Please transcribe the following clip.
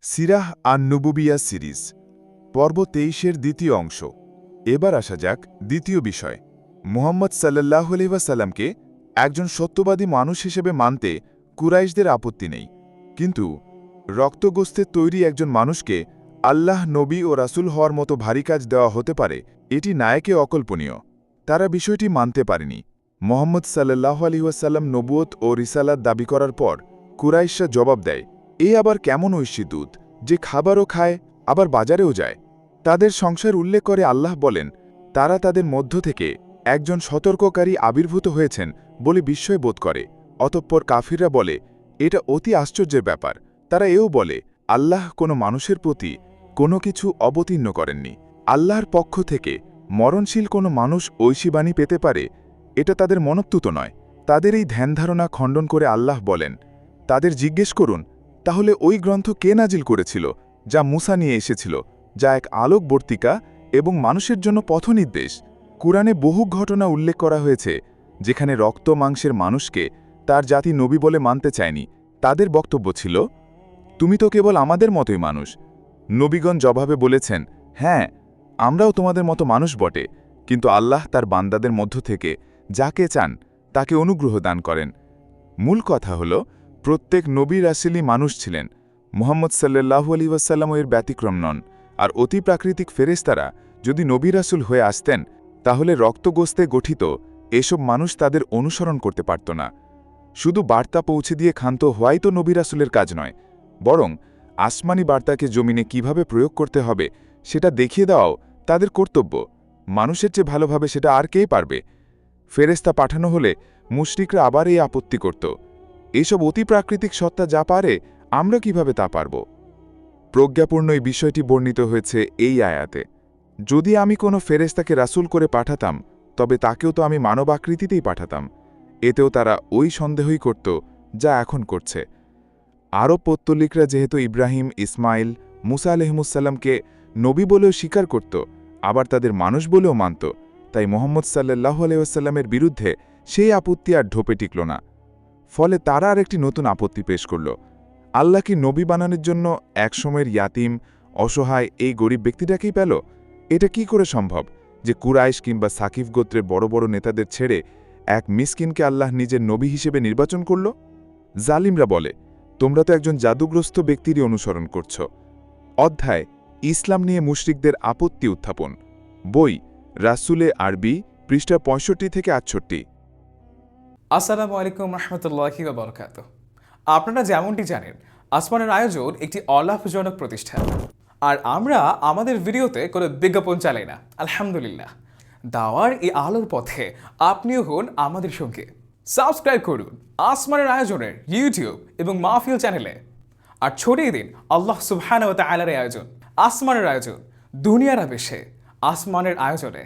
সিরাহ আন-নুবুবিয়া series পর্ব ২৩-এর দ্বিতীয় অংশ। এবার আসা যাক দ্বিতীয় বিষয়। মুহাম্মদ সাল্লাল্লাহু আলাইহি ওয়াসাল্লামকে একজন সত্যবাদী মানুষ হিসেবে মানতে কুরাইশদের আপত্তি নেই, কিন্তু রক্তগোস্তের তৈরি একজন মানুষকে আল্লাহ নবী ও রাসূল হওয়ার মতো ভারী কাজ দেওয়া হতে পারে, এটি নায়েকে অকল্পনীয়। তারা বিষয়টি মানতে পারেনি। মুহাম্মদ সাল্লাল্লাহু আলাইহি ওয়াসাল্লাম নবুয়ত ও রিসালাত দাবি করার পর কুরাইশরা জবাব দেয়, এ আবার কেমন ঐশী দূত যে খাবারও খায় আবার বাজারেও যায়। তাদের সংসার উল্লেখ করে আল্লাহ বলেন, তারা তাদের মধ্য থেকে একজন সতর্ককারী আবির্ভূত হয়েছেন বলে বিস্ময় বোধ করে। অতঃপর কাফিররা বলে, এটা অতি আশ্চর্যের ব্যাপার। তারা এও বলে, আল্লাহ কোনো মানুষের প্রতি কোনো কিছু অবতীর্ণ করেননি। আল্লাহর পক্ষ থেকে মরণশীল কোনো মানুষ ঐশীবাণী পেতে পারে, এটা তাদের মনঃতুত নয়। তাদের এই ধ্যানধারণা খণ্ডন করে আল্লাহ বলেন, তাদের জিজ্ঞেস করুন, তাহলে ওই গ্রন্থ কে নাজিল করেছিল যা মূসা নিয়ে এসেছিল, যা এক আলোকবর্তিকা এবং মানুষের জন্য পথনির্দেশ। কুরআনে বহু ঘটনা উল্লেখ করা হয়েছে যেখানে রক্ত মাংসের মানুষকে তার জাতি নবী বলে মানতে চায়নি। তাদের বক্তব্য ছিল, তুমি তো কেবল আমাদের মতোই মানুষ। নবীগণ জবাবে বলেছেন, হ্যাঁ, আমরাও তোমাদের মতো মানুষ বটে, কিন্তু আল্লাহ তার বান্দাদের মধ্য থেকে যাকে চান তাকে অনুগ্রহ দান করেন। মূল কথা হল, প্রত্যেক নবী রাসূলই মানুষ ছিলেন। মুহাম্মদ সাল্লাল্লাহু আলাইহি ওয়াসাল্লাম এর ব্যতিক্রম নন। আর অতি প্রাকৃতিক ফেরেশতারা যদি নবী রাসূল হয়ে আসতেন, তাহলে রক্তগোস্তে গঠিত এসব মানুষ তাদের অনুসরণ করতে পারত না। শুধু বার্তা পৌঁছে দিয়ে ক্ষান্ত হওয়াই তো নবী রাসূলের কাজ নয়, বরং আসমানি বার্তাকে জমিনে কিভাবে প্রয়োগ করতে হবে সেটা দেখিয়ে দেওয়াও তাদের কর্তব্য। মানুষের চেয়ে ভালোভাবে সেটা আর কে পারবে? ফেরেশতা পাঠানো হলে মুশরিকরা আবার এই আপত্তি করত, এইসব অতি প্রাকৃতিক সত্তা যা পারে আমরা কিভাবে তা পারব? প্রজ্ঞাপূর্ণ এই বিষয়টি বর্ণিত হয়েছে এই আয়াতে। যদি আমি কোনো ফেরেশতাকে রাসূল করে পাঠাতাম, তবে তাকেও তো আমি মানব আকৃতিতেই পাঠাতাম। এতেও তারা ওই সন্দেহই করত যা এখন করছে। আরব পৌত্তলিকরা যেহেতু ইব্রাহিম, ইসমাইল, মুসা আলাইহিসসালামকে নবী বলেও স্বীকার করত, আবার তাদের মানুষ বলেও মানত, তাই মুহাম্মদ সাল্লাল্লাহু আলাইহি ওয়াসাল্লামের বিরুদ্ধে সেই আপত্তি আর ঢোপে টিকল না। ফলে তারা আর একটি নতুন আপত্তি পেশ করল। আল্লাহ কি নবী বানানোর জন্য একসময়ের ইয়াতিম, অসহায় এই গরিব ব্যক্তিটাকেই পেল? এটা কি করে সম্ভব যে কুরাইশ কিংবা সাকিফ গোত্রের বড় বড় নেতাদের ছেড়ে এক মিসকিনকে আল্লাহ নিজের নবী হিসেবে নির্বাচন করল? জালিমরা বলে, তোমরা তো একজন জাদুগ্রস্ত ব্যক্তিরই অনুসরণ করছ। অধ্যায় ইসলাম নিয়ে মুশরিকদের আপত্তি উত্থাপন। বই রাসূলে আরবি, পৃষ্ঠা ৬৫ থেকে ৬৮। আসসালামু আলাইকুম রহমতুল্লাহি ওয়া বারাকাতুহু। আপনারা যেমনটি জানেন, আসমানের আয়োজন একটি অলাভজনক প্রতিষ্ঠান, আর আমরা আমাদের ভিডিওতে কোনো বিজ্ঞাপন চালাই না। আলহামদুলিল্লাহ, দাওয়ার এই আলোর পথে আপনিও হন আমাদের সঙ্গে। সাবস্ক্রাইব করুন আসমানের আয়োজনের ইউটিউব এবং মাহফিল চ্যানেলে, আর ছড়িয়ে দিন আল্লাহ সুবহানাহু ওয়া তাআলার আয়োজন। আসমানের আয়োজন, দুনিয়ার আবেশে আসমানের আয়োজনে।